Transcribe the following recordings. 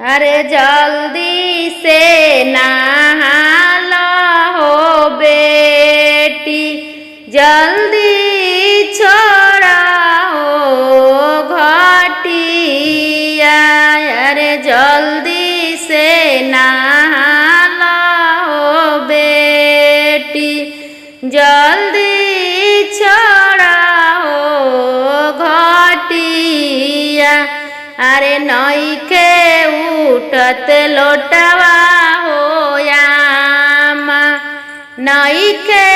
अरे जल्दी से नहा लो हो बेटी, जल्दी छोड़ा हो घटिया। अरे जल्दी से नहा लो हो बेटी, जल्दी छोड़ा हो घटिया। अरे नइखे उठत लोटवा हो यामा, नइखे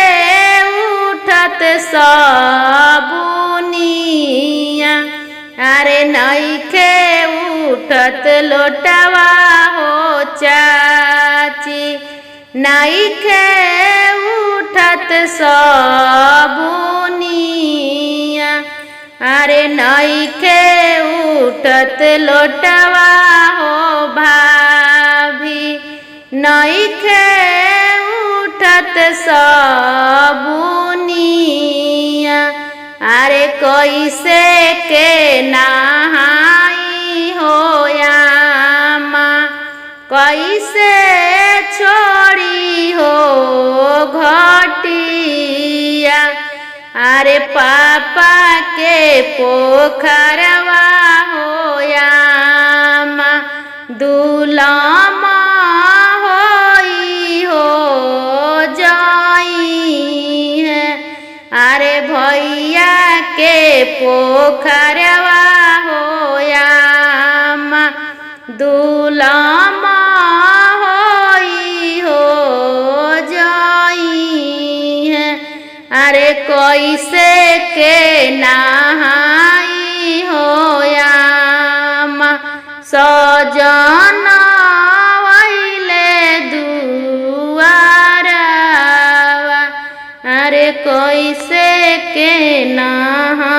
उठत सबुनिया। अरे नइखे उठत लोटवा हो चाची, नइखे उठत सबुनिया। अरे नइखे उठत लोटवा हो भाभी, नइखे उठत सबुनिया। अरे कैसे के नहाई हो यामा, कैसे छोड़ी हो घटिया। अरे पापा के पोखरवा हो यामा, दुलमा होई हो जाई है। अरे भैया के पोखरवा हो यामा, दुलमा होई हो जाई है। अरे कैसे के नहाई हो यामा, सजना वैले दुआरवा। अरे कैसे के नहा